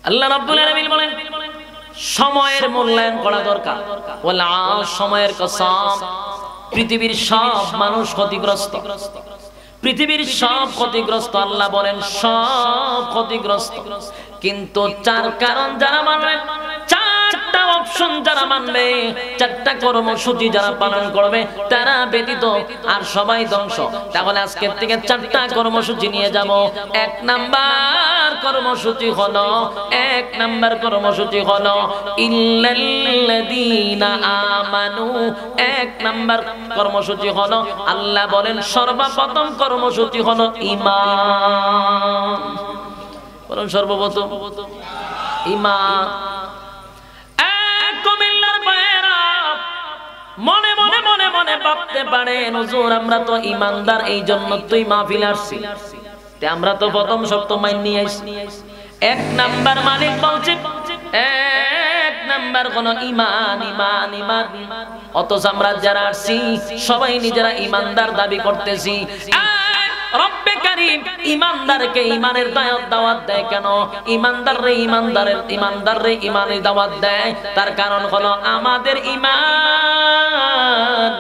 আল্লাহ রাব্বুল আলামিন বলেন সময়ের মূল্যায়ন করা দরকার। ওয়াল সময়ের কসম, পৃথিবীর সব মানুষ ক্ষতিগ্রস্ত, পৃথিবীর সব ক্ষতিগ্রস্ত। আল্লাহ বলেন সব ক্ষতিগ্রস্ত, কিন্তু চার কারণ যারা মানবে, চারটা অপশন যারা মানবে, চারটা কর্মসূচি যারা পালন করবে, তারা ব্যতীত আর সবাই ধ্বংস। তাহলে আজকের থেকে চারটা কর্মসূচি নিয়ে যাব। এক নাম্বার কর্মসূচি হলো, এক নাম্বার কর্মসূচি হলো ইল্লাল্লাযীনা আমানু। এক নাম্বার কর্মসূচি হলো, আল্লাহ বলেন সর্বপ্রথম কর্মসূচি হলো ঈমান। বলুন সর্বপ্রথম ঈমান। মনে মনে মনে মনে ভাবতে পারেন হুজুর আমরা তো ঈমানদার, এই জন্য তুই মাহফিল আসছি, আমরা তো প্রথম শর্ত মাইনে আইছি। এক নাম্বার মালিক বলছে, এক নাম্বার হলো ঈমান, ঈমান, ঈমান। অথচ আমরা যারা আসছি সবাই নিজেরা ঈমানদার দাবি করতেছি। রব্বে কারীম ঈমানদারকে ঈমানের দাওয়াত দেয় কেন? ঈমানদাররে ঈমানদাররে ঈমানের দাওয়াত দেয়, তার কারণ হলো আমাদের ঈমান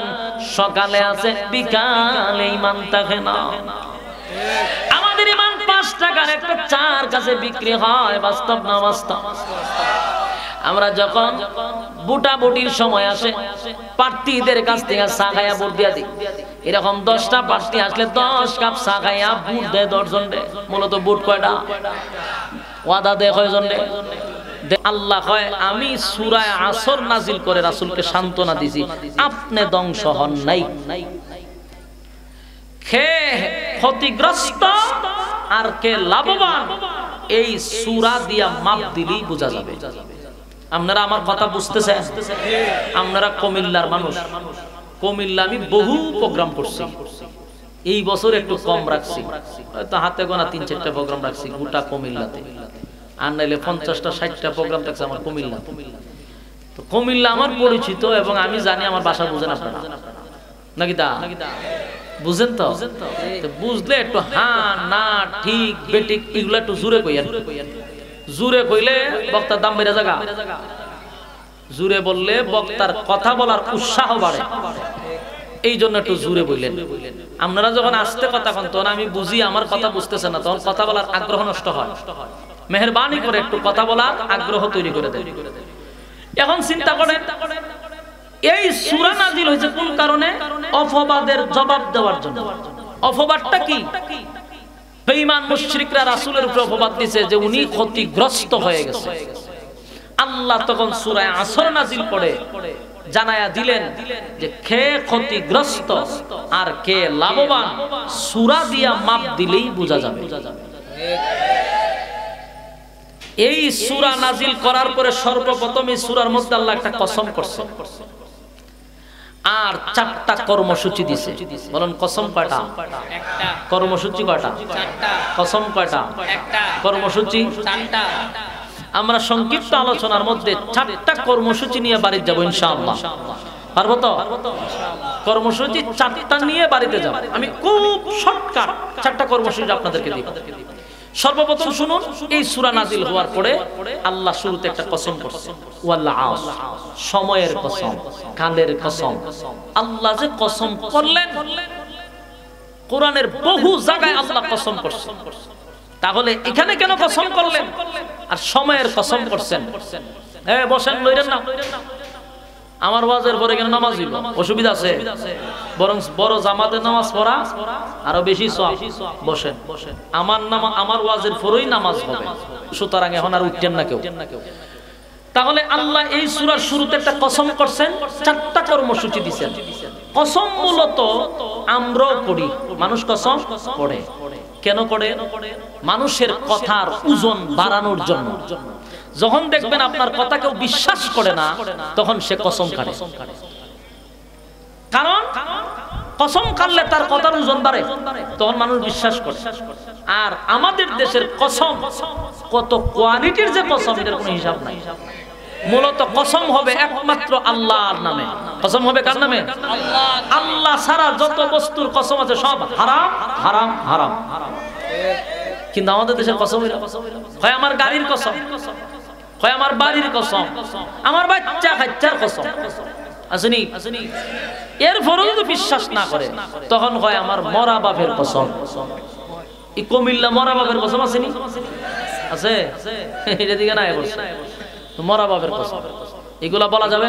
সকালে আছে, বিকালে ঈমান থাকে না। আমাদের ঈমান 5 টাকার একটা চার কাছে বিক্রি হয়, বাস্তব না বাস্তব? আমরা যখন বুটা বুটির সময় আসে, প্রার্থীদের কাছ থেকে চা খাইয়া ভোট দিয়া দিই। এরকম 10টা প্রার্থী আসলে 10 কাপ চা খাইয়া ভোট দেয় 10 জন। মূলত ভোট কয়টা? ওয়াদা দেয় কয়জন? আল্লাহ কয় আমি সূরা আসর নাজিল করে রাসূলকে সান্ত্বনা দিছি, আপনি ধ্বংস হন নাই। কে ক্ষতিগ্রস্ত আর কে লাভবান, এই সূরা দিয়া মাপ দিলেই বোঝা যাবে। আপনারা আমার কথা বুঝতেছেন? আপনারা কুমিল্লার মানুষ, কুমিল্লা আমি বহু প্রোগ্রাম করছি, এই বছর একটু কম রাখছি, হয়তো হাতে গোনা 3-4টা প্রোগ্রাম রাখছি গোটা কুমিল্লাতে। আর নাইলে 50টা 60টা প্রোগ্রাম থাকছে আমার কুমিল্লা। তো কুমিল্লা আমার পরিচিত এবং আমি জানি, আমার ভাষা বুঝেন আপনারা নাকি? তা বুঝেন তো? বুঝলে একটু হ্যাঁ না ঠিক বেঠিক এগুলো একটু জোরে কইয়েন। জোরে কইলে বক্তার দাম বেড়ে জায়গা, জোরে বললে বক্তার কথা বলার উৎসাহ বাড়ে, এই জন্য একটু জোরে বললেন। আপনারা যখন আস্তে কথা কন তখন আমি বুঝি আমার কথা বুঝতেছেন না, তখন কথা বলার আগ্রহ নষ্ট হয়। মেহেরবানি করে একটু কথা বলার আগ্রহ তৈরি করে দেন। এখন চিন্তা করেন এই সূরা নাজিল হয়েছে কোন কারণে? অপবাদের জবাব দেওয়ার জন্য। অপবাদটা কি? বেঈমান মুশরিকরা রাসূলের উপর অপবাদ দিয়েছে যে উনি ক্ষতিগ্রস্ত হয়ে গেছে। আল্লাহ তখন সূরা আসর নাজিল করে জানায়া দিলেন যে কে ক্ষতিগ্রস্ত আর কে লাভবান, সূরা দিয়া মাপ দিলেই বোঝা যাবে। এই সূরা নাজিল করার পরে সর্বপ্রথম এই সূরার মধ্যে আল্লাহ একটা কসম করছে আর 4টা কর্মসূচি দিয়েছে। বলেন কসম কয়টা? একটা। কর্মসূচি কয়টা? 4টা। কসম কয়টা? একটা। কর্মসূচি 4টা। আমরা সংক্ষিপ্ত আলোচনার মধ্যে 4টা কর্মসূচি নিয়ে বাড়ি যাব ইনশাআল্লাহ। পারবো তো? কর্মসূচি 4টা নিয়ে বাড়িতে যাব। আমি খুব শর্টকাট 4টা কর্মসূচি আপনাদেরকে দিব। সর্বপ্রথম শুনুন, এই সূরা নাজিল হওয়ার পরে আল্লাহ শুরুতে একটা কসম করছে, ওয়াল আসর, সময়ের কসম, কালের কসম। আল্লাহ যে কসম করলেন, কোরআনের বহু জায়গায় আল্লাহ কসম করছেন, তাহলে এখানে কেন কসম করলেন আর সময়ের কসম করছেন? বসেন, লইরেন না। আমার ওয়াজের পরে কেন নামাজ হইব? অসুবিধা আছে? বরং বড় জামাতে নামাজ পড়া আরো বেশি সওয়াব। বসেন, আমার ওয়াজের পরেই নামাজ হবে, সুতরাং এখন আর উঠতেন না কেউ। তাহলে আল্লাহ এই সূরার শুরুতে একটা কসম করছেন, 4টা কর্মসূচি দিবেন। কসম মূলত আমরাও করি, মানুষ কসম পড়ে। কেন করে? মানুষের কথার ওজন বাড়ানোর জন্য। যখন দেখবেন আপনার কথা কেউ বিশ্বাস করে না, তখন সে কসম কাটে। কারণ কসম কাটলে তার কথার ওজন বাড়ে, তখন মানুষ বিশ্বাস করে। আর আমাদের দেশের কসম কত কোয়ালিটির যে কসম, এর কোনো হিসাব নাই। মূলত কসম হবে একমাত্র আল্লাহর নামে। কসম হবে কার নামে? আল্লাহ। আল্লাহ ছাড়া যত বস্তুর কসম আছে সব হারাম, হারাম, হারাম। কিন্তু আমাদের দেশের কসম হয় আমার গাড়ির কসম, হয় আমার বাড়ির কসম, আমার বাচ্চা কাচ্চার কসম, আসেনি? এরপরেও যদি বিশ্বাস না করে তখন হয় আমার মরা বাপের কসম। এই কুমিল্লা মরা বাপের কসম আসেনি? আছে? এটা দিকে না মরা বাপের কসম, এগুলা বলা যাবে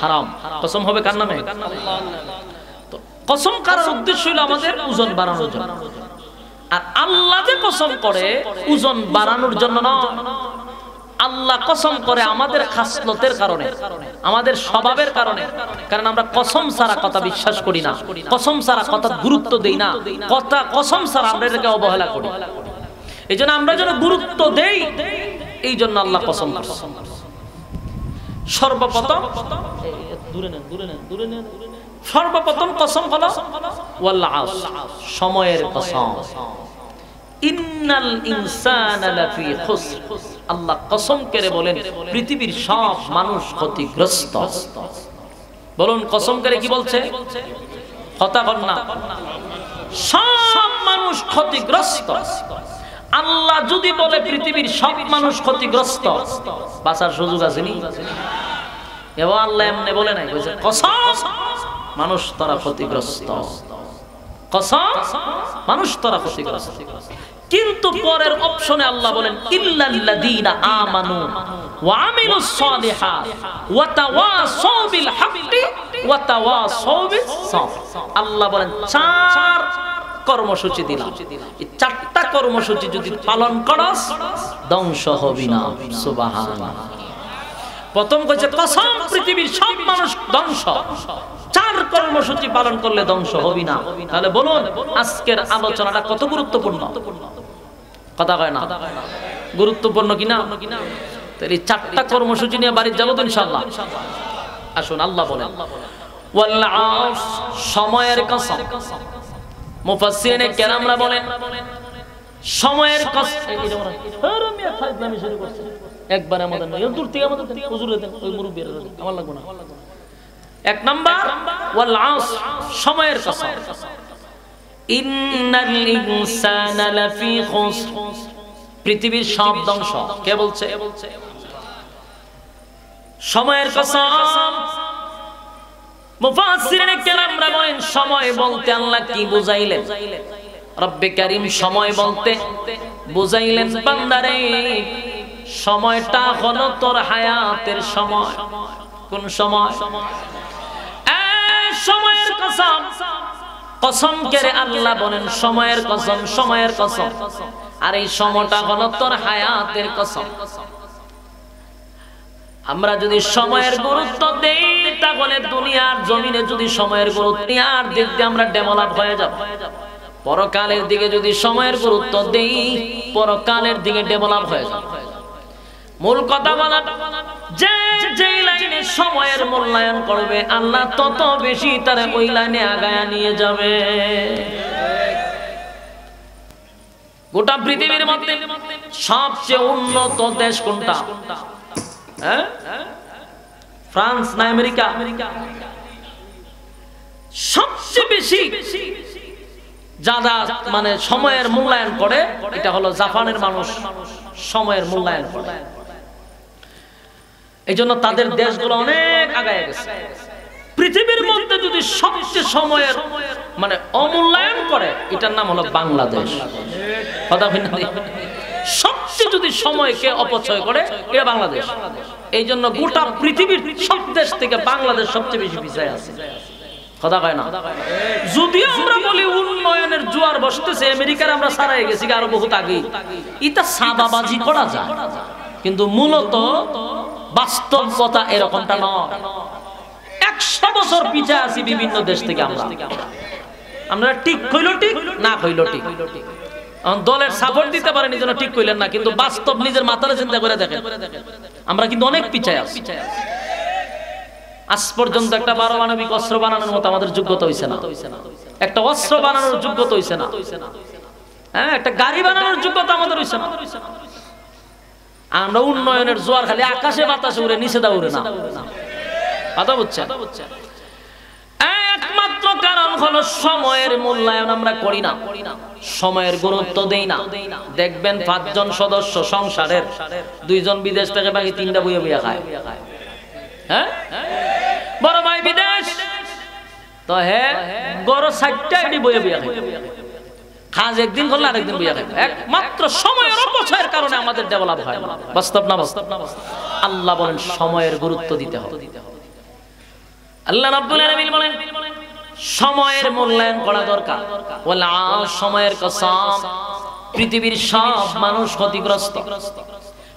হারাম। কসম হবে কার নামে? তো কসম করার উদ্দেশ্য হলো আমাদের ওজন বাড়ানোর জন্য। আর আল্লাহ যে কসম করে ওজন বাড়ানোর জন্য না, আল্লাহ কসম করে আমাদের খাসলতের কারণে, আমাদের স্বভাবের কারণে। কারণ আমরা কসম ছাড়া কথা বিশ্বাস করি না, কসম ছাড়া কথা গুরুত্ব দেই না, কথা কসম ছাড়া আমরা এটাকে অবহেলা করি। এই জন্য আমরা যেন গুরুত্ব দেই, এই জন্য আল্লাহ কসম করে। সর্বপ্রথম সর্বপ্রথম কসম হলো ওয়াল আসর, সময়ের কসম। ইন্নাল ইনসানা লাফি খুসর, আল্লাহ কসম করে বলেন পৃথিবীর সব মানুষ ক্ষতিগ্রস্ত। বলুন কসম করে কি বলছে? কথা বল না, সব মানুষ ক্ষতিগ্রস্ত। আল্লাহ যদি বলে পৃথিবীর সব মানুষ ক্ষতিগ্রস্ত, বাঁচার সুযোগ আছে নি? এবং আল্লাহ এমনি বলে নাই, বলছে কসম মানুষ তারা ক্ষতিগ্রস্ত, কসম মানুষ তারা ক্ষতিগ্রস্ত। কিন্তু পরের অপশনে আল্লাহ বলেন ইল্লাল্লাযীনা আমানু ওয়া আমিলুস সালিহাত ওয়া তাওয়াসাউ বিল হাক্কি ওয়া তাওয়াসাউ বিস সাবর। আল্লাহ বলেন চার কর্মসূচি দিলাম, এই চারটা কর্মসূচি যদি পালন করস ধ্বংস হবি না। সুবহানাল্লাহ। প্রথম কইছে কসম পৃথিবীর সব মানুষ ধ্বংস, চার কর্মসূচি পালন করলে ধ্বংস হবি না। তাহলে বলুন আজকের আলোচনাটা কত গুরুত্বপূর্ণ? কথা কয় না? গুরুত্বপূর্ণ কিনা? তাহলে এই চারটা কর্মসূচি নিয়ে বাড়ি যাবো তো ইনশাআল্লাহ। আসুন আল্লাহ বলেন ওয়াল আসর, সময়ের কসম। মুফাসসিরিনে কেরামরা বলেন সময়ের কসম। একবার আমাদের নয়, দূর থেকে আমাদের হুজুরে দেন, ওই মুরব্বিরা দেন, আমার লাগবে না। এক নাম্বার ওয়াল আসর, সময়ের কসম। ইন্নাল ইনসানা লাফি খুসর, পৃথিবীর সব ধ্বংস। কে বলছে? সময়ের কসম। মুফাসসিরিনে কেরামরা বলেন সময় বলতে আল্লাহ কি বুঝাইলেন? রব্বে কারীম সময় বলতে বুঝাইলেন বান্দারে সময়টা হলো তোর হায়াতের সময়। কোন সময়? সময়ের কসম। কসম করে আল্লাহ বলেন সময়ের কসম, সময়ের কসম। আর এই সময়টা হলো তোর হায়াতের কসম। আমরা যদি সময়ের গুরুত্ব দেই তাহলে দুনিয়ার জমিনে যদি সময়ের গুরুত্ব আর দিক দিয়ে আমরা ডেভেলপ হয়ে যাব। পরকালের দিকে যদি সময়ের গুরুত্ব দেই পরকালের দিকে ডেভেলপ হয়ে যাব। মূল কথা বলা, যে যে লাইনে সময়ের মূল্যায়ন করবে আল্লাহ তত বেশি তার ওই লাইনে আগায়া নিয়ে যাবে। গোটা পৃথিবীর মধ্যে সবচেয়ে উন্নত দেশ কোনটা? ফ্রান্স না আমেরিকা? সবচেয়ে বেশি যারা মানে সময়ের মূল্যায়ন করে এটা হলো জাপানের মানুষ। সময়ের মূল্যায়ন করে, এই জন্য তাদের দেশগুলো অনেক আগায় গেছে। পৃথিবীর মধ্যে যদি সবচেয়ে সময়ের মানে অমূল্যায়ন করে এটার নাম হলো বাংলাদেশ। কথা ভিন্ন, সবচেয়ে যদি সময়কে অপচয় করে এটা বাংলাদেশ। এই জন্য গোটা পৃথিবীর সব দেশ থেকে বাংলাদেশ সবচেয়ে বেশি পিছায় আছে। কথা কয় না? যদিও আমরা বলি উন্নয়নের জোয়ার বসতেছে, আমেরিকার আমরা ছাড়াই গেছি আরো বহুত আগে, এটা সাদাবাজি করা যায়, কিন্তু মূলত বাস্তব কথা এরকমটা নয়। 100 বছর পিছিয়ে আছি বিভিন্ন দেশ থেকে আমরা ঠিক কইল ঠিক না কইল ঠিক। দলের সাপোর্ট দিতে পারেন এই জন্য ঠিক কইলেন না, কিন্তু বাস্তব নিজের মাথায় চিন্তা করে দেখেন আমরা কিন্তু অনেক পিছিয়ে আছি। আজ পর্যন্ত একটা পারমাণবিক অস্ত্র বানানোর মতো আমাদের যোগ্যতা হইছে না, একটা অস্ত্র বানানোর যোগ্যতা হইছে না, হ্যাঁ একটা গাড়ি বানানোর যোগ্যতা আমাদের হইছে না। আমরা উন্নয়নের জোয়ার খালি আকাশে বাতাসে উড়ে, নিচে দা উড়ে না। কথা বুঝছেন? একমাত্র কারণ হলো সময়ের মূল্যায়ন আমরা করি না, সময়ের গুরুত্ব দেই না। দেখবেন 5 জন সদস্য সংসারের 2 জন বিদেশ থেকে, বাকি 3টা বইয়া বইয়া খায়। হ্যাঁ, বড় ভাই বিদেশ তো হ্যাঁ গরো 60টা এটি বইয়া বইয়া খায়। কাজ একদিন করলে আরেকদিন বইয়া খায়। একমাত্র সময়ের অপচয়ের কারণে আমাদের ডেভেলপ হয় না। বাস্তব না বাস্তব? আল্লাহ বলেন সময়ের গুরুত্ব দিতে হবে। আল্লাহ রাব্বুল আলামিন বলেন সময়ের মূল্যায়ন করা দরকার। ওয়ালা সময়ের কসম, পৃথিবীর সব মানুষ ক্ষতিগ্রস্ত,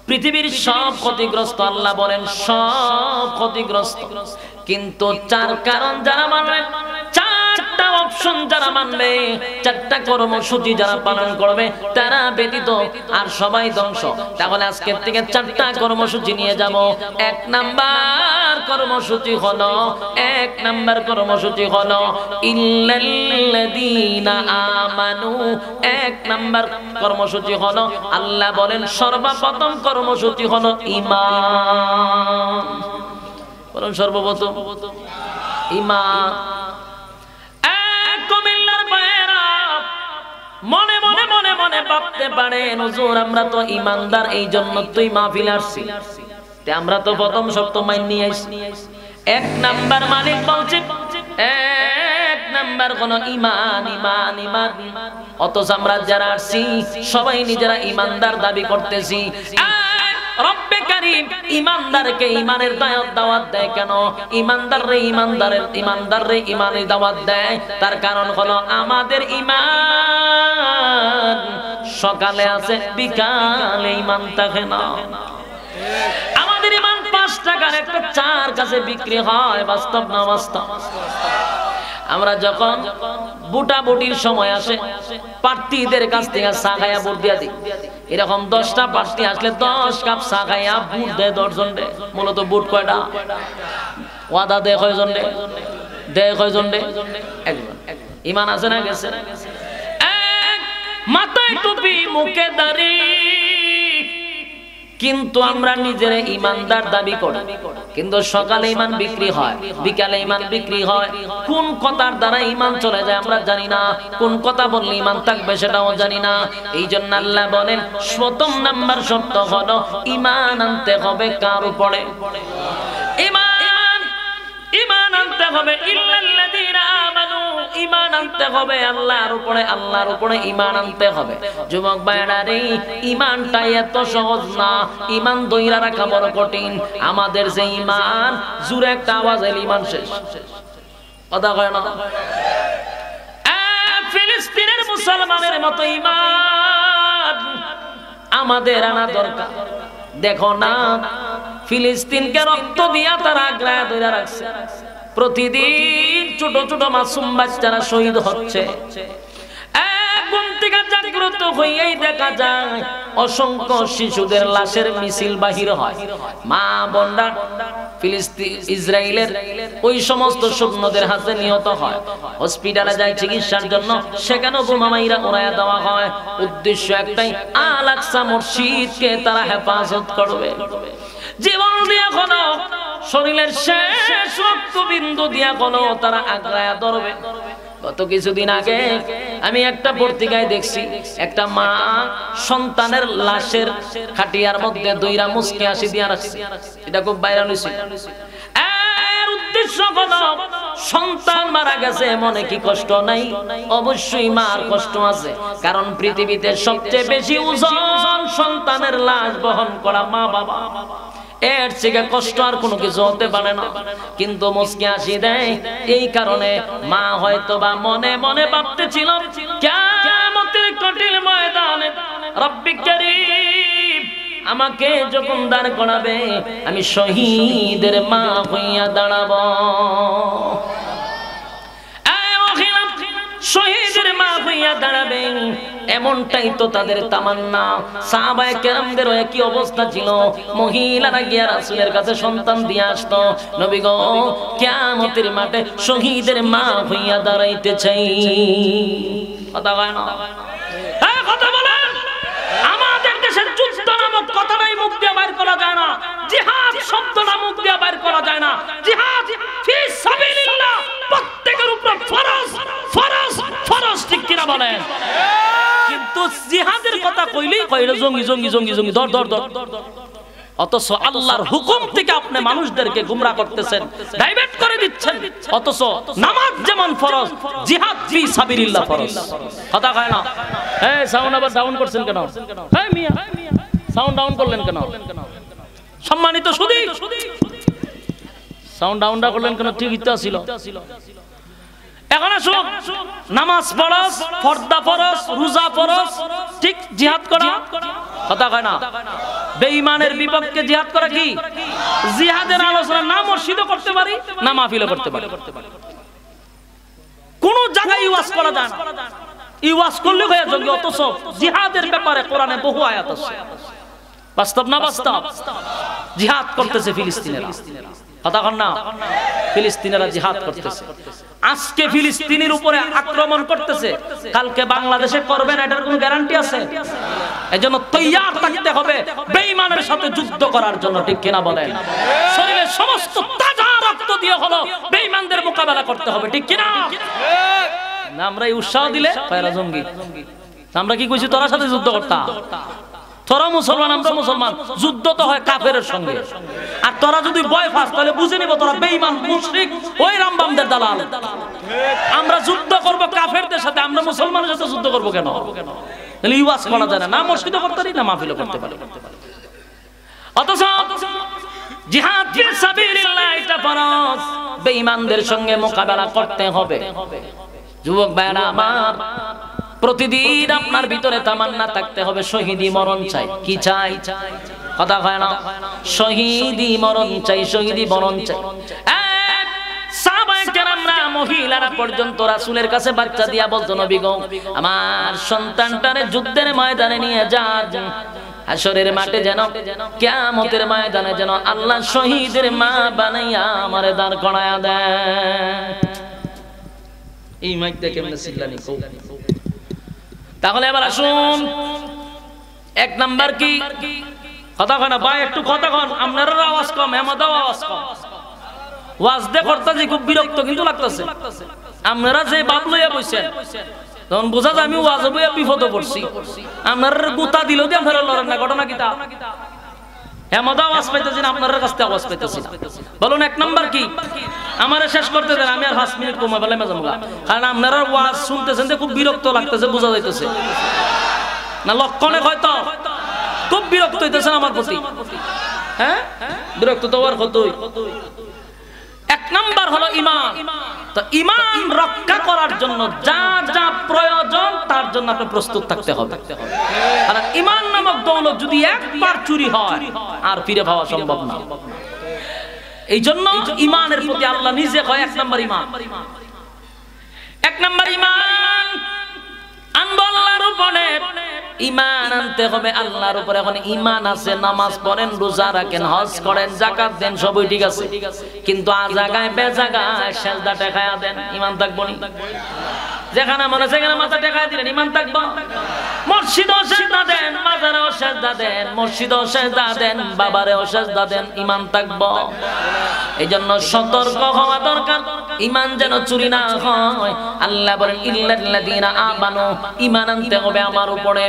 পৃথিবীর সব ক্ষতিগ্রস্ত। আল্লাহ বলেন সব ক্ষতিগ্রস্ত, কিন্তু 4 কারণ যারা মানবে, 4টা অপশন যারা মানবে, 4টা কর্মসূচি যারা পালন করবে, তারা ব্যতীত আর সবাই ধ্বংস। তাহলে আজকের থেকে 4টা কর্মসূচি নিয়ে যাব। 1 নাম্বার কর্মসূচি হলো, 1 নাম্বার কর্মসূচি হলো ইল্লাল্লাযীনা আমানু। 1 নাম্বার কর্মসূচি হলো, আল্লাহ বলেন সর্বপ্রথম কর্মসূচি হলো ঈমান। বলেন সর্বপ্রথম ঈমান। কুমিল্লার ভাইয়েরা মনে মনে মনে মনে ভাবতে পারেন, হুজুর আমরা তো ঈমানদার, এই জন্য তুই মাহফিল আসছি, তে আমরা তো প্রথম শর্ত মাইন নিয়ে আসছি। 1 নাম্বার মালিক বলছে 1 নাম্বার কোন ঈমান, ঈমান, ঈমান। অথচ আমরা যারা আসছি সবাই নিজেরা ঈমানদার দাবি করতেছি। রব্বে কারীম ঈমানদারকে ঈমানের দাওয়াত দেয় কেন? ঈমানদাররে ঈমানের দাওয়াত দেয়, তার কারণ হলো আমাদের ঈমান সকালে আছে, বিকালে ঈমান থাকে না। আমাদের ঈমান 5 টাকার একটা চার কাছে বিক্রি হয়। বাস্তব না বাস্তব? আমরা যখন বুটা বুটির সময় আসে, প্রার্থীদের কাছ থেকে চা খাইয়া ভোট দিয়া দিই। এরকম 10টা প্রার্থী আসলে 10 কাপ চা খাইয়া ভোট দেয় 10 জন। মূলত ভোট কয়টা? ওয়াদা দেয় কয়জন? দেয় কয়জন? একজন। ঈমান আছে না গেছে? মাথায় টুপি, মুখে দাড়ি, কিন্তু আমরা নিজেরা ঈমানদার দাবি করি। কিন্তু সকালে ঈমান বিক্রি হয়, বিকালে ঈমান বিক্রি হয়। কোন কথার দ্বারা ঈমান চলে যায় আমরা জানি না, কোন কথা বললে ঈমান থাকবে সেটাও জানি না। এই জন্য আল্লাহ বলেন প্রথম নাম্বার শর্ত হলো ঈমান আনতে হবে কার উপরে? ঈমান আনতে হবে ইল্লাল্লাযীনা আমানু। ঈমান আনতে হবে আল্লাহর উপরে, আল্লাহর উপরে ঈমান আনতে হবে। যুবক ভাইরা রে, ঈমানটা এত সহজ না, ঈমান ধইরা রাখা বড় কঠিন। আমাদের যে ঈমান, জোরে একটা আওয়াজ এলে ঈমান শেষ। কথা কয় না? ফিলিস্তিনের মুসলমানের মতো ঈমান আমাদের আনা দরকার। দেখো না, ফিলিস্তিনকে রক্ত দিয়া তারা আগ্রায় ধরে রাখছে। প্রতিদিন ছোট ছোট মাসুম বাচ্চারা শহীদ হচ্ছে। ঘুম থেকে জাগ্রত হইয়াই দেখা যায় অসংখ্য শিশুদের লাশের মিছিল বাহির হয়। মা বোনরা ফিলিস্তিন ইসরায়েলের ওই সমস্ত সৈন্যদের হাতে নিহত হয়। হসপিটালে যায় চিকিৎসার জন্য, সেখানেও বোমামাইরা উড়াইয়া দেওয়া হয়। উদ্দেশ্য একটাই, আল আকসা মসজিদকে তারা হেফাজত করবে। জীবন দিয়া কোনো, শরীরের শেষ রক্তবিন্দু দিয়া কোনো তারা আগ্রায়া ধরবে। গত কিছুদিন আগে আমি একটা পত্রিকায় দেখছি, একটা মা সন্তানের লাশের খাটিয়ার মধ্যে দইরা মুসকে হাসি দিয়া রাখছে। এটা খুব ভাইরাল হয়েছে। এর উদ্দেশ্য হলো সন্তান মারা গেছে, মনে কি কষ্ট নাই? অবশ্যই মার কষ্ট আছে, কারণ পৃথিবীতে সবচেয়ে বেশি ওজন সন্তানের লাশ বহন করা মা বাবা। এর থেকে কষ্ট আর কোনো কিছু হতে পারে না। কিন্তু মুসকে হাসি দেয় এই কারণে, মা হয়তো বা মনে মনে ভাবতেছিল কিয়ামতের কঠিন ময়দানে রব্বি কারীম আমাকে যখন দাঁড় করাবে, আমি শহীদের মা হইয়া দাঁড়াবো। শহীদের মা হইয়া দাঁড়াবেন, এমনটাই তো তাদের তামান্না। সাহাবায়ে কেরামদেরও একই অবস্থা ছিল। মহিলারা গিয়া রাসূলের কাছে সন্তান দিয়ে আসতো, নবী গো কিয়ামতের মাঠে শহীদের মা হইয়া দাঁড়াইতে চাই। কথা কয় না? হ্যাঁ, কথা বলেন। আমাদের দেশের যুদ্ধ নামক কথাটাই মুখ দিয়ে বাইর করা যায় না, জিহাদ শব্দটা মুখ দিয়ে বাইর করা যায় না। জিহাদ ফি সাবিলিল্লাহ প্রত্যেকের উপর ফরজ। কইলেই কইলো জঙ্গি জঙ্গি জঙ্গি জঙ্গি ধর ধর ধর। অথচ আল্লাহর হুকুম থেকে আপনি মানুষদেরকে গুমরাহ করতেছেন, ডাইভার্ট করে দিচ্ছেন। অথচ নামাজ যেমন ফরজ, জিহাদ ফি সাবিলিল্লাহ ফরজ। কথা কয় না? এই সাউন্ড আবার ডাউন করছেন কেন? এই মিয়া সাউন্ড ডাউন করলেন কেন? সম্মানিত সুধী, সাউন্ড ডাউন করলেন কেন? ঠিকই তো ছিল। এখন আসুন, নামাজ ফরজ, পর্দা ফরজ, রোজা ফরজ, ঠিক জিহাদ করা। কথা কয় না? বেঈমানের বিপক্ষে জিহাদ করা কি? জিহাদের আলোচনা না মসজিদে করতে পারি, না মাহফিলে করতে পারি। কোন জায়গায় ওয়াজ করা যায় না। ওয়াজ করলে হয়ে যাবে। অথচ জিহাদের ব্যাপারে কোরআনে বহু আয়াত আছে। বাস্তব না বাস্তব? জিহাদ করতেছে ফিলিস্তিনিরা। কথা কন না? ফিলিস্তিনিরা জিহাদ করতেছে। আজকে ফিলিস্তিনের উপরে আক্রমণ করতেছে, কালকে বাংলাদেশে করবে না, এটার কোনো গ্যারান্টি আছে? এজন্য তৈয়ার থাকতে হবে বেঈমানের সাথে যুদ্ধ করার জন্য। ঠিক কিনা বলেন? শরীরের সমস্ত তাজা রক্ত দিয়ে হলো বেঈমানদের মোকাবেলা করতে হবে। ঠিক কিনা? না আমরা এই উৎসাহ দিলে কয়রা জঙ্গি। আমরা কি কইছি তোরা সাথে যুদ্ধ করতা? তোরা মুসলমান, আমরা মুসলমান। যুদ্ধ তো হয় কাফেরের সঙ্গে। আর তোরা যদি ভয় পাস তাহলে বুঝে নিব তোরা বেঈমান, মুশরিক, ওই রামবামদের দালাল। আমরা যুদ্ধ করব কাফেরদের সাথে, আমরা মুসলমানের সাথে যুদ্ধ করব কেন? তাহলে ওয়াজ করা যায় না, না মসজিদে করতে পারি, না মাহফিলে করতে পারি। অথচ জিহাদ ফি সাবিলিল্লাহ এটা ফরজ। বেঈমানদের সঙ্গে মোকাবেলা করতে হবে। যুবক ভাইরা আমার, প্রতিদিন আপনার ভিতরে তামান্না থাকতে হবে শহীদি মরণ চাই। কি চাই? কথা হয় না? শহীদি মরণ চাই, শহীদি মরণ চাই। সাহাবায়ে কেরামরা, মহিলারা পর্যন্ত রাসূলের কাছে বাচ্চা দিয়া বলতো, নবী গো আমার সন্তানটারে যুদ্ধের ময়দানে নিয়ে যান, হাশরের মাঠে যেন, কিয়ামতের ময়দানে যেন আল্লাহ শহীদের মা বানাইয়া আমারে দাঁড় করায়া দেয়। এই মাইকটা কেমনে সিগলানি কও? তাহলে এবার আসুন, এক নাম্বার কি? কথা কয় না ভাই? একটু কথা কন। আপনার আওয়াজ কম, আমাদের আওয়াজ কম। ওয়াজ দে করতেছি, খুব বিরক্ত কিন্তু লাগতেছে। আপনারা যে বাপ লইয়া বইছেন, তখন বোঝা যায় আমি ওয়াজ বইয়া বিপদে পড়ছি। আপনার গুতা দিল দিয়ে আপনারা লড়েন না। ঘটনা কিটা? আমাদের আওয়াজ পাইতেছি না, আপনার কাছ থেকে আওয়াজ পাইতেছি না। বলুন এক নাম্বার কি? আমারে শেষ করতে দেন, আমি আর 5 মিনিট কমা বেলা মেজামগা। কারণ আপনারা ওয়াজ শুনতেছেন যে খুব বিরক্ত লাগতেছে, বোঝা যাইতেছে না? লক্ষণে হয়তো খুব বিরক্ত হইতেছেন আমার প্রতি। হ্যাঁ, বিরক্ত তো আর কতই। এক নাম্বার হলো ঈমান। তো ঈমান রক্ষা করার জন্য যা যা প্রয়োজন তার জন্য আপনি প্রস্তুত থাকতে হবে। কারণ ঈমান নামক দৌলত যদি একবার চুরি হয় আর ফিরে পাওয়া সম্ভব না। এই জন্য ঈমানের প্রতি আল্লাহ নিজে কয় এক নাম্বার ঈমান। এক নাম্বার ঈমান আনবো আল্লাহর উপরে। ঈমান আনতে হবে আল্লাহর উপরে। এখন ঈমান আছে, নামাজ পড়েন, রোজা রাখেন, হজ করেন, যাকাত দেন, সবই ঠিক আছে। কিন্তু আজাগায় বেজাগায় সেজদা টেকায়া দেন, ঈমান থাকবো নি? যেখানে মনে সেখানে মাথা টেকায়া দিলেন, ঈমান থাকবো? মসজিদেও সেজদা দেন, মাজারেও সেজদা দেন, মসজিদেও সেজদা দেন, বাবারেও সেজদা দেন, ঈমান থাকবো? এই জন্য সতর্ক হওয়া দরকার, ঈমান যেন চুরি না হয়। আল্লাহ বলেন ইল্লাল্লাযীনা আমানু, ঈমান আনতে হবে আমার উপরে।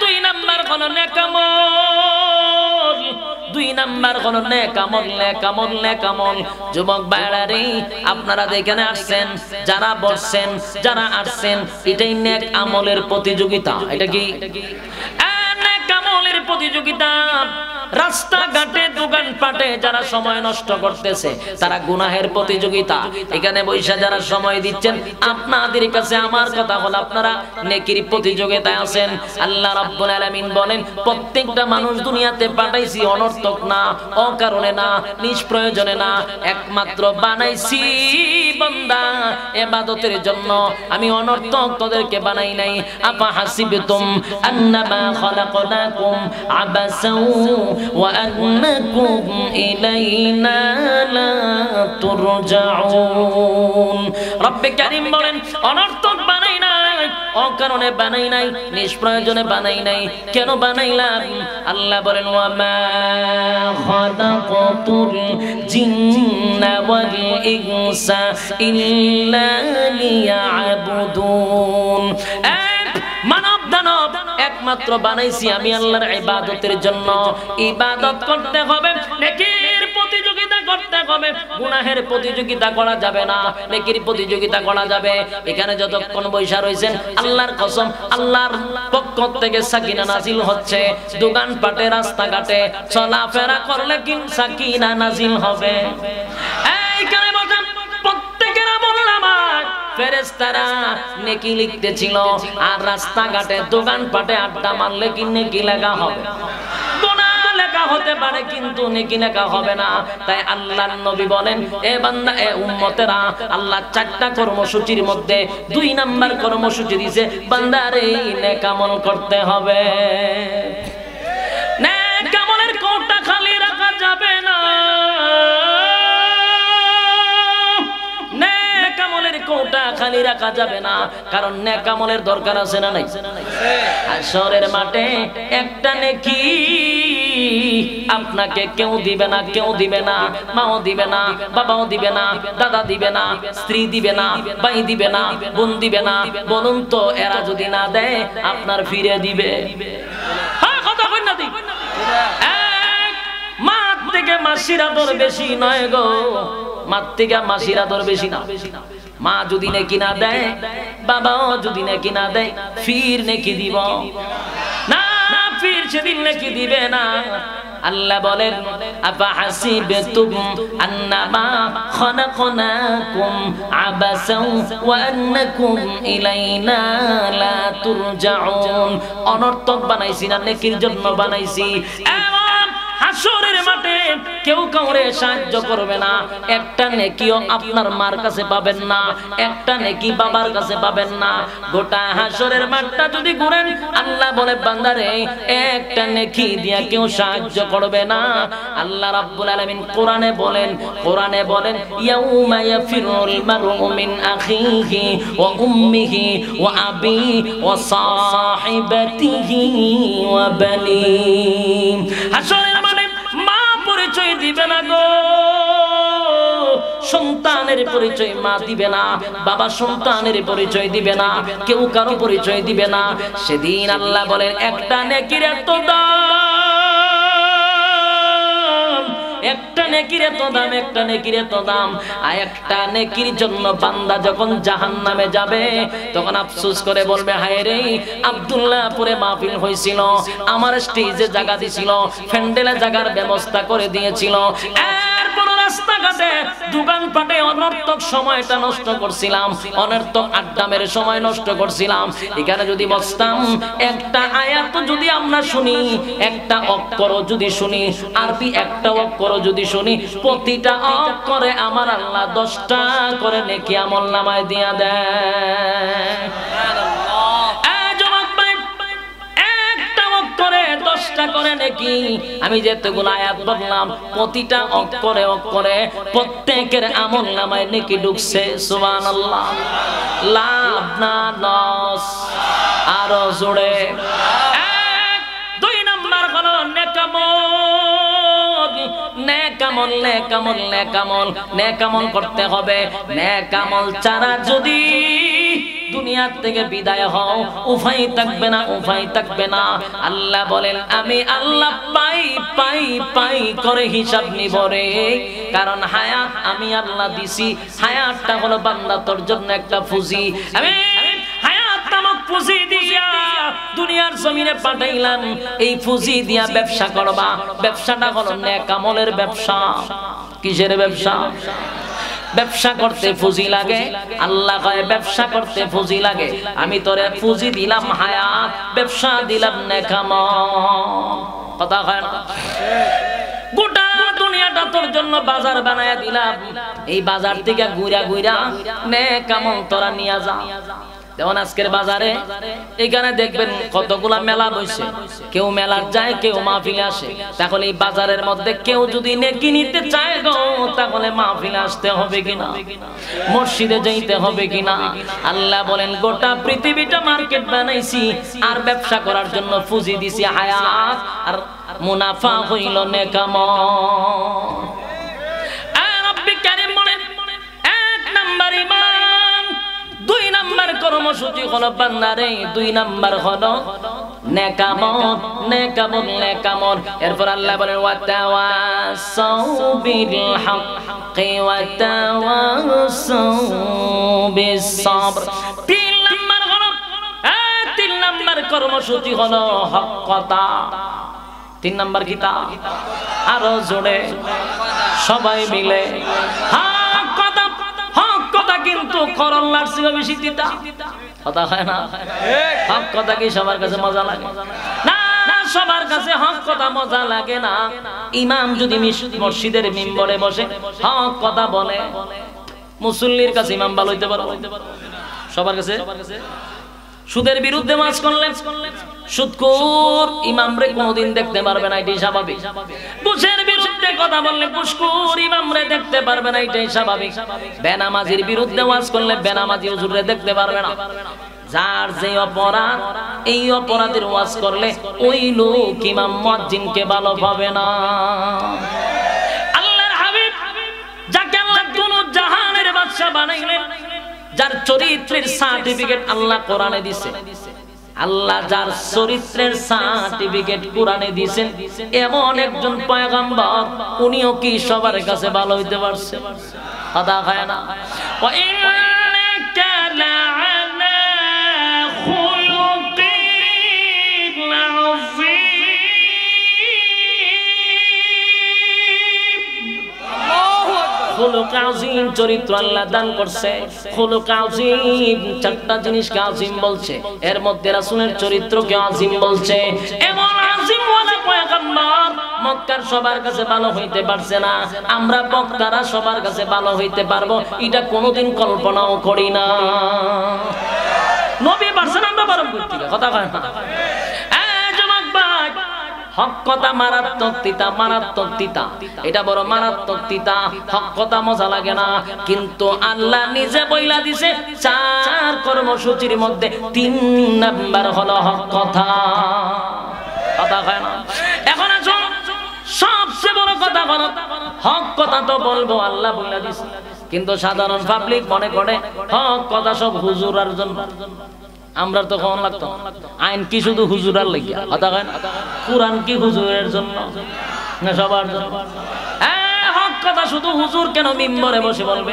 দুই নাম্বার হলো নেক আমল। দুই নাম্বার হলো নেক আমল, নেক আমল, নেক আমল। যুবক ভাইরা রে, আপনারা যেখানে আসছেন, যারা বসছেন, যারা আসছেন, এটাই নেক আমলের প্রতিযোগিতা। এটা কি? নেক আমলের প্রতিযোগিতা। রাস্তাঘাটে, দোকানপাটে যারা সময় নষ্ট করতেছে তারা গুনাহের প্রতিযোগিতা। এখানে বৈশা যারা সময় দিচ্ছেন, আপনাদের কাছে আমার কথা হলো আপনারা নেকির প্রতিযোগিতায় আছেন। আল্লাহ রাব্বুল আলামিন বলেন, প্রত্যেকটা মানুষ দুনিয়াতে পাঠাইছি অনর্থক না, অকারণে না, নিষ্প্রয়োজনে না, একমাত্র বানাইছি বান্দা ইবাদতের জন্য। আমি অনর্থক তোদেরকে বানাই নাই। আপা হাসিবতুম আন্নামা খালাকনাকুম আবাসাও ওয়া আন্নাকুম ইলাইনা লা তুরজাউন। রব্বে কারীম বলেন, অনর্থক বানাই নাই, অকারণে বানাই নাই, নিষ্প্রয়োজনে বানাই নাই। কেন বানাইলাম? আল্লাহ বলেন, ওয়া মা খালাকাতুল জিন্না ওয়াল ইনসা ইল্লা লিয়াবুদুন। মানব দানব একমাত্র বানাইছি আমি আল্লাহর ইবাদতের জন্য। ইবাদত করতে হবে, নেকির প্রতিযোগিতা করতে হবে, গুনাহের প্রতিযোগিতা করা যাবে না, নেকির প্রতিযোগিতা করা যাবে। এখানে যতক্ষণ বৈশা রয়েছেন আল্লাহর কসম, আল্লাহর পক্ষ থেকে সাকিনা নাজিল হচ্ছে। দোকানপাটে রাস্তাঘাটে চলাফেরা করলে কি সাকিনা নাজিল হবে? এইখানে বলেন প্রত্যেকের আমলনামায় ফেরেশতারা নেকি লিখতেছিল, আর রাস্তাঘাটে দোকানপাটে আড্ডা মারলে কি নেকি লেখা হবে? গুনাহ লেখা হতে পারে কিন্তু নেকি লেখা হবে না। তাই আল্লাহর নবী বলেন, এ বান্দা, এ উম্মতেরা, আল্লাহ 4টা কর্মসূচির মধ্যে 2 নাম্বার কর্মসূচি দিয়েছে, বান্দারে নেক আমল করতে হবে। নেক আমলের কোটা খালি রাখা যাবে না, নেক আমলের কোটা খালি রাখা যাবে না, কারণ নেক আমলের দরকার আছে না নাই? হাশরের মাঠে একটা নেকি আপনাকে কেউ দিবে না, কেউ দিবে না, মাও দিবে না, বাবাও দিবে না, দাদা দিবে না, স্ত্রী দিবে না, ভাই দিবে না, বোন দিবে না। বলুন তো এরা যদি না দেয় আপনার ফিরে দিবে? হ্যাঁ, কথা কই না? দিই মা থেকে মাসির আদর বেশি নয় গো, মা থেকে মাসির আদর বেশি না। মা যদি নেকি না দেয়, বাবাও যদি নেকি না দেয়, ফির নেকি দিব না, ফির সেদিন নেকি দিবে না। আল্লাহ বলেন, আফা হাসিবতুম আন্নামা খালাকনাকুম আবাসাও ওয়া আন্নাকুম ইলাইনা লা তুরজাউন। অনর্থক বানাইছি না, নেকির জন্য বানাইছি। হাশরের মাঠে কেউ কাউরে সাহায্য করবে না, একটা নেকিও আপনার মার কাছে পাবেন না, একটা নেকি বাবার কাছে পাবেন না। গোটা হাশরের মাঠটা যদি ঘুরেন, আল্লাহ বলে বান্দারে একটা নেকি দিয়া কেউ সাহায্য করবে না। আল্লাহ রাব্বুল আলামিন কোরআনে বলেন ইয়াউমা ইয়াফিরুল মারউ মিন আখিহি ওয়া উম্মিহি ওয়া আবি ওয়া সাহিবাতিহি ওয়া বানি। হাশরের মা পরিচয় দিবে না গো, সন্তানের পরিচয় মা দিবে না, বাবা সন্তানের পরিচয় দিবে না, কেউ কারো পরিচয় দিবে না। সেদিন আল্লাহ বলেন একটা নেকির এত দাম, একটা নেকির এত দাম, একটা নেকির এত দাম। আর একটা নেকির জন্য বান্দা যখন জাহান্নামে যাবে তখন আফসোস করে বলবে, হায় রে, আব্দুল্লাহপুরে মাহফিল হয়েছিল, আমার স্টেজে জায়গা দিছিল, প্যান্ডেলে জায়গার ব্যবস্থা করে দিয়েছিল, এরপর রাস্তাঘাটে দোকানপাটে অনর্থক সময়টা নষ্ট করছিলাম, অনর্থক আড্ডা মেরে সময় নষ্ট করছিলাম। এখানে যদি বসতাম, একটা আয়াত যদি আমরা শুনি, একটা অক্ষর যদি শুনি, আরবি একটা অক্ষর যদি শুনি, প্রতিটা অক্ষরে আমার আল্লাহ 10টা করে নেকি আমলনামায় দিয়া দেয়। করে 10টা করে নেকি। আমি যেতগুলো আয়াত বললাম, প্রতিটা অক্ষরে অক্ষরে প্রত্যেকের আমলনামায় নেকি ঢুকছে। সুবহানাল্লাহ। লাভ না লস? আরো জোরে। 2 নাম্বার হলো নেকামল। নেকামল, নেকামল, নেকামল, নেকামল করতে হবে। নেকামল ছাড়া যদি দুনিয়া থেকে বিদায় হও, উপায় থাকবে না, উপায় থাকবে না। আল্লাহ বলেন, আমি আল্লাহ পাই পাই পাই করে হিসাব নিব রে। কারণ হায়াত আমি আল্লাহ দিছি, হায়াতটা হলো বান্দা তোর জন্য একটা পুঁজি। আমি হায়াত নামক পুঁজি দিয়া দুনিয়ার জমিনে পাঠাইলাম, এই পুঁজি দিয়া ব্যবসা করবা। ব্যবসাটা হলো নেক আমলের ব্যবসা। কিসের ব্যবসা? ব্যবসা করতে পুঁজি লাগে। আল্লাহ কয় ব্যবসা করতে পুঁজি লাগে। আমি তোরে পুঁজি দিলাম হায়াত, ব্যবসা দিলাম নেক আমল। কথা হয় না? গোটা দুনিয়াটা তোর জন্য বাজার বানায়া দিলাম, এই বাজার থেকে ঘুরা ঘুরা নেক আমল তোরা নিয়ে যা। যেমন আজকের বাজারে এখানে দেখবেন কতগুলা মেলা বসে, কেউ মেলার যায়, কেউ মাহফিলে আসে। তাহলে এই বাজারের মধ্যে কেউ যদি নেকি নিতে চায় গো, তাহলে মাহফিলে আসতে হবে কিনা, মসজিদে যাইতে হবে কিনা? আল্লাহ বলেন, গোটা পৃথিবীটা মার্কেট বানাইছি, আর ব্যবসা করার জন্য পুঁজি দিছি হায়াত, আর মুনাফা হইল নেক আমল। রব্বুল কারীম বলেন, 1 নাম্বার ঈমান, 2 নাম্বার কর্মসূচি হলো বান্দারে, 2 নাম্বার হলো নেকামত নেকামত নেকামত। এরপর আল্লাহ বলেন ওয়াতাওয়াসাউ বিল হাক্কি ওয়াতাওয়াসাউ বিস সাবর। তিন নাম্বার কর্মসূচি হলো হক কথা। তিন নাম্বার কিতা আরো জোরে সবাই মিলে হক কথা। হক কথা কিন্তু করল্লার চেয়ে বেশি তিতা কথা হয় না। হক কথা কি সবার কাছে মজা লাগে? না, সবার কাছে হক কথা মজা লাগে না। ইমাম যদি মসজিদের মিম্বরে বসে হক কথা বলে, মুসল্লির কাছে ইমাম ভালো হইতে পারে সবার কাছে। সুদের বিরুদ্ধে ওয়াজ করলেন, সুদখোর ইমামরে কোনোদিন দেখতে পারবে না, এটাই স্বাভাবিক। ঘুষের বিরুদ্ধে কথা বললে ঘুষখোর ইমামরে দেখতে পারবে না, এটাই স্বাভাবিক। বেনামাজির বিরুদ্ধে ওয়াজ করলে বেনামাজি হুজুরে দেখতে পারবে না। যার যে অপরাধ, এই অপরাধের ওয়াজ করলে ওই লোক ইমাম মুয়াজ্জিনকে ভালো পাবে না। আল্লাহর হাবিব যাকে আল্লাহ দুনিয়া জাহানের বাদশা বানাইলেন, যার চরিত্রের সার্টিফিকেট আল্লাহ কোরআনে দিয়েছে, আল্লাহ যার চরিত্রের সার্টিফিকেট কোরআনে দিয়েছেন, এমন একজন পয়গম্বর, উনিও কি সবার কাছে ভালো হইতে পারছে? কথা হয় না। ওয়া ইন্নাকা লাআলা খুলুকিন আযীম। খুলুক আযীম চরিত্র আল্লাহ দান করছে। খুলুক আযীম চারটা জিনিসকে আযীম বলছে, এর মধ্যে রাসূলের চরিত্রকে আযীম বলছে। এমন আযীম ওয়ালা পয়গম্বর মক্কার সবার কাছে ভালো হইতে পারছে না। আমরা বক্তারা সবার কাছে ভালো হইতে পারবো এটা কোনোদিন কল্পনাও করি না। নবী পারছেন, আমরা পারব করতে কথা কয় না। হক কথা মারাত্মক তিতা, মারাত্মক তিতা, এটা বড় মারাত্মক তিতা। হক কথা মজা লাগে না, কিন্তু আল্লাহ নিজে বইলা দিছে চার কর্মসূচির মধ্যে 3 নাম্বার হলো হক কথা। কথা হয় না। এখন আসুন, সবচেয়ে বড় কথা হলো হক কথা তো বলবো, আল্লাহ বইলা দিছে, কিন্তু সাধারণ পাবলিক মনে করে হক কথা সব হুজুরার জন্য। আমরা তো কোন লাগতো আইন কি শুধু হুজুরার লাগিয়া? কথা কয় না। কুরআন কি হুজুরের জন্য না সবার জন্য? হক কথা শুধু হুজুর কেন মিম্বরে বসে বলবে?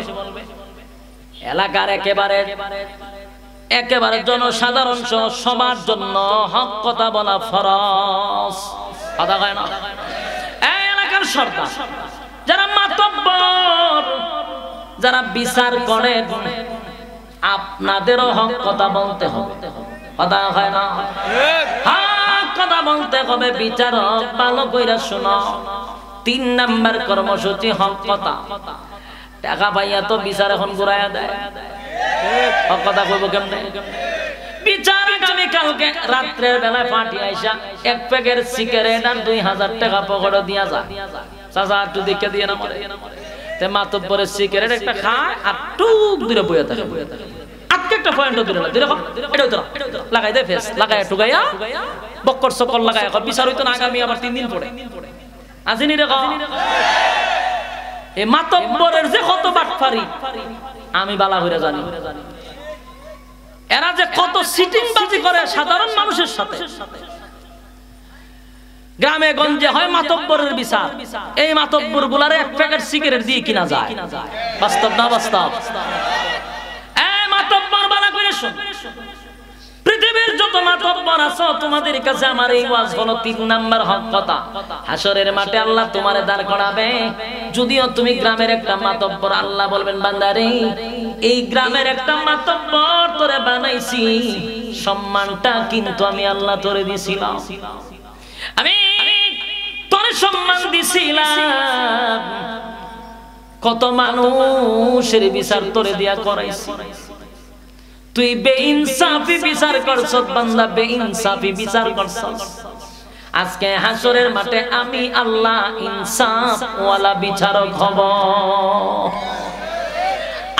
এলাকার একেবারে জনসাধারণ সবার জন্য হক কথা বলা ফরজ। কথা কয় না। এলাকার সরকার যারা মাতব্বর, যারা বিচার করে, আপনাদেরও হক কথা বলতে হবে। কথা হয় না। হক কথা বলতে হবে। বিচারক ভালো কইরা শোনো, 3 নাম্বার কর্মসূচি হক কথা। টাকা পাইয়া তো বিচার এখন ঘুরাইয়া দেয়, হক কথা কইব কেমনে? বিচারক আমি কালকে রাত্রের বেলায় পার্টি আইসা 1 প্যাকেট সিগারেট আর 2000 টাকা পকেটে দিয়া যায়, চাচা একটু দেখে দিয়ে না মরে। তে মাতব্বরের সিগারেট একটা খায় আর টুক দূরে বইয়া থাকে, আজকে একটা পয়েন্ট দূরে না দেখো, এটা তো লাগাই দেয় ফেস লাগায় টুকাইয়া বক্কর সকল লাগায় বিচার হইতো না আগামী আবার 3 দিন পরে আজিনি রে। এই মাতব্বরের যে কত বাটফারি আমি বালা হইরা জানি, এরা যে কত সিটিং বাজি করে সাধারণ মানুষের সাথে। গ্রামে গঞ্জে হয় মাতব্বরের বিচার, এই মাতব্বর গুলারে 1 প্যাকেট সিগারেট দিয়ে কিনা যায়। বাস্তব না বাস্তব? মাতব্বর বালা করে শুন, পৃথিবীর যত মাতব্বর আছো তোমাদের কাছে আমার এই ওয়াজ হলো 3 নাম্বার হক কথা। হাসরের মাঠে আল্লাহ তোমারে দাঁড় করাবে, যদিও তুমি গ্রামের একটা মাতব্বর, আল্লাহ বলবেন বান্দারে এই গ্রামের একটা মাতব্বর তোরে বানাইছি, সম্মানটা কিন্তু আমি আল্লাহ তোরে দিছিলাম, আমি তোরে সম্মান দিছিলাম, কত মানুষের বিচার তোরে দিয়া করাইছি, তুই বেইনসাফি বিচার করছস বান্দা, বেইনসাফি বিচার করছস। আজকে হাসরের মাঠে আমি আল্লাহ ইনসাফ ওয়ালা বিচারক হব।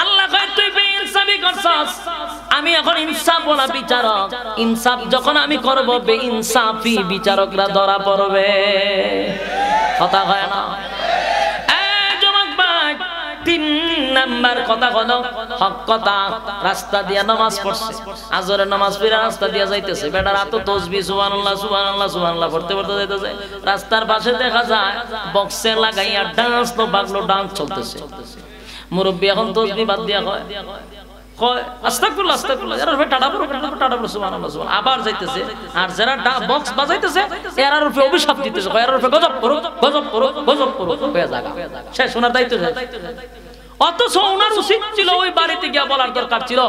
আল্লাহ কয় তুই বেইনসাফি করছস, আমি এখন ইনসাফ ওয়ালা বিচারক। ইনসাফ যখন আমি করব, বেইনসাফি বিচারকরা ধরা পড়বে। কথা হয় না? 3 নাম্বার কথা হলো হক কথা। রাস্তা দিয়া নামাজ পড়ছে, আজরের নামাজ পড়ে রাস্তা দিয়া যাইতেছে, বেটার এত তাসবিহ সুবহানাল্লাহ সুবহানাল্লাহ সুবহানাল্লাহ পড়তে পড়তে যাইতেছে, রাস্তার পাশে দেখা যায় বক্সে লাগাইয়া ডান্স তো বাগলো ডান্স চলতেছে। মুরব্বি এখন তাসবিহ বাদ দিয়া কয় আস্তাগফিরুল্লাহ আস্তাগফিরুল্লাহ, এর উপরে টাটা পড়ো টাটা পড়ো সুবহানাল্লাহ সুবহানাল্লাহ, আবার যাইতেছে। আর যারা বক্স বাজাইতেছে এর উপরে অভিশাপ দিতেছে, এর উপরে গজব করো গজব করো গজব করো, হয়ে জায়গা শেষ শোনার দায়িত্ব যায়। অথচ ওনার উচিত ছিল ওই বাড়িতে গিয়ে বলার দরকার ছিল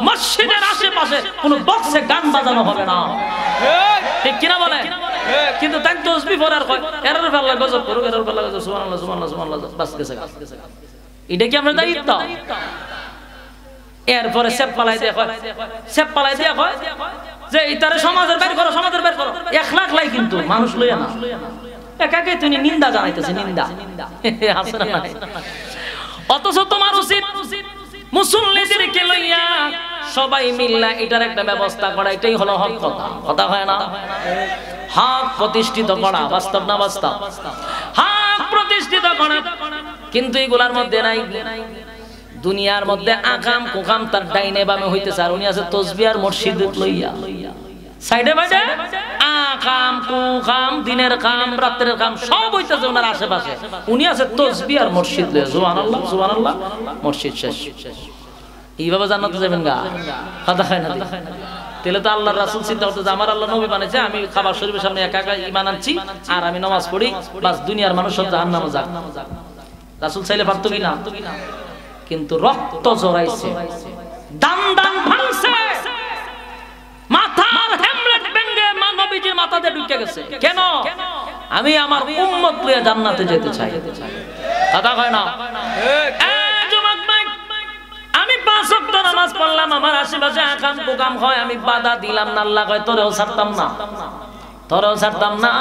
মসজিদের আশেপাশে কোনো বক্সে গান বাজানো হবে না, ঠিক কিনা বলে? কিন্তু তাই তাসবিহ পড়ার কয় এর উপরে আল্লাহ গজব করো, এর উপরে আল্লাহ গজব সুবহানাল্লাহ সুবহানাল্লাহ সুবহানাল্লাহ, বাস গেছে। এটা কি আমরা দায়িত্ব? এরপরে সেপ পালাই দিয়া কয় যে ইতারে সমাজের বের করো, সমাজের বের করো। 1 লাখ লাই কিন্তু মানুষ লইয়া না, একাকে তুমি নিন্দা জানাইতেছে, নিন্দা আছে না নাই? অথচ তোমার উচিত মুসল্লিদেরকে লইয়া সবাই মিল্লা এটার একটা ব্যবস্থা করা, এটাই হলো হক কথা। কথা হয় না? হক প্রতিষ্ঠিত করা, বাস্তব না বাস্তব? হক প্রতিষ্ঠিত করা, কিন্তু এগুলার মধ্যে নাই। দুনিয়ার মধ্যে আকাম কুকাম তার ডাইনে বামে হইতেছে, আর উনি আছে তাসবিহ আর মসজিদ লইয়া সাইডে বাইডে আকাম কুকাম, দিনের কাম রাতের কাম সব হইতেছে ওনার আশেপাশে, উনি আছে তাসবিহ আর মসজিদ লইয়া। সুবহানাল্লাহ সুবহানাল্লাহ, মসজিদ শেষ। এইভাবে জান্নাতে যাবেন গা? কথা হয় না? তাহলে তো আল্লাহর রাসূল চিন্তা করতে যে আমার আল্লাহ নবী বানাইছে, আমি খাবার শরীফের সামনে একা একা ঈমান আনছি আর আমি নামাজ পড়ি, বাস দুনিয়ার মানুষ সব জাহান্নামে যাক। রাসূল চাইলে পারতো কি না? কিন্তু রক্ত জড়াইছে, দান দান ভাঙছে, মাথার হেমলেট ভেঙে নবীজির মাথাতে ঢুকে গেছে। কেন? আমি আমার উম্মত লইয়া জান্নাতে যেতে চাই। কথা কয় না? আমি 5 ওয়াক্ত নামাজ পড়লাম, আমার আশেপাশে আকাম কুকাম হয়, আমি বাধা দিলাম না, আল্লাহ কয় তোরেও ছাড়তাম না, তোরেও ছাড়তাম না।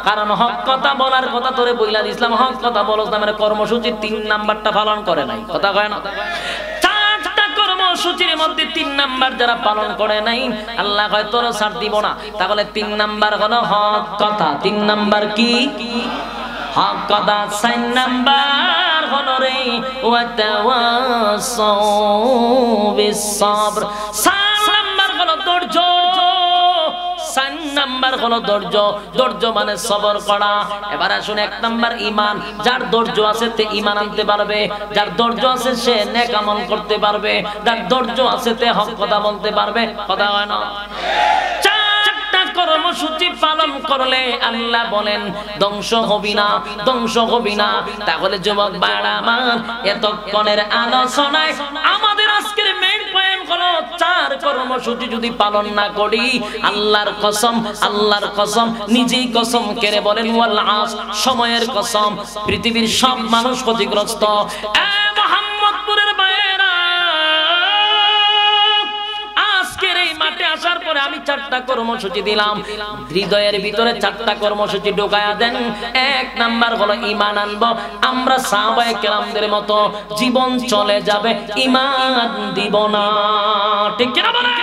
কারণ হক কথা বলার কথা তোরে বইলা দিছিলাম, হক কথা বলছ না মানে কর্মসূচি 3 নাম্বারটা পালন করে নাই। কথা কয় না? 4টা কর্মসূচির মধ্যে 3 নাম্বার যারা পালন করে নাই, আল্লাহ কয় তোরও ছাড় দিব না। তাহলে 3 নাম্বার হলো হক কথা। 3 নাম্বার কি? হক কথা। 4 নাম্বার হলো রে ওয়া তাওয়াসাউ বিস সাবর। 4 নাম্বার হলো ধৈর্য। 4 নাম্বার হলো ধৈর্য। ধৈর্য মানে সবর করা। এবার আসুন 1 নাম্বার ঈমান। যার ধৈর্য আছে তে ঈমান আনতে পারবে, যার ধৈর্য আছে সে নেক আমল করতে পারবে, যার ধৈর্য আছে তে হক কথা বলতে পারবে। কথা হয় না? কর্মসূচি পালন করলে আল্লাহ বলেন ধ্বংস হবি না, ধ্বংস হবি না। তাহলে যুবক ভাইরা আমার, এতক্ষণের আলোচনায় আমাদের আজকের মেইন পয়েন্ট হলো 4 কর্মসূচি যদি পালন না করি, আল্লাহর কসম, আল্লাহর কসম, নিজেই কসম কেড়ে বলেন ওয়াল আস, সময়ের কসম, পৃথিবীর সব মানুষ ক্ষতিগ্রস্ত। মোহাম্মদপুরের ভাইয়েরা, আজকের এই মাঠে আসার পরে আমি 4টা কর্মসূচি দিলাম, হৃদয়ের ভিতরে 4টা কর্মসূচি ঢোকায়া দেন। 1 নাম্বার হলো ঈমান আনবো আমরা সাহাবায়ে কেরামদের মতো, জীবন চলে যাবে ঈমান দিব না, ঠিক কি না বলেন?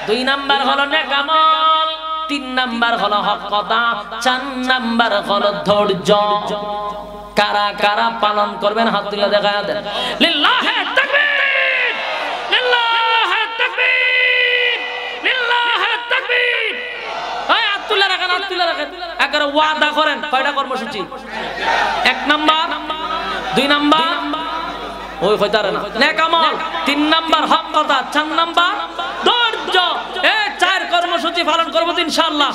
2 নাম্বার হলো নেক আমল, 3 নাম্বার হলো হক কথা, 4 নাম্বার হলো ধৈর্য। কারা কারা পালন করবেন হাত তুলে দেখায়া দেন। লিল্লাহি তাকবীর, লিল্লাহি তাকবীর, লিল্লাহি তাকবীর। এই হাত তুলে রাখেন, হাত তুলে রাখেন। একবারে ওয়াদা করেন কয়টা কর্মসূচি? 1 নাম্বার, 2 নাম্বার ওই কইতারে না নেক আমল, 3 নাম্বার হক কথা, 4 নাম্বার ধৈর্য। এই 4 কর্মসূচি পালন করব ইনশাআল্লাহ।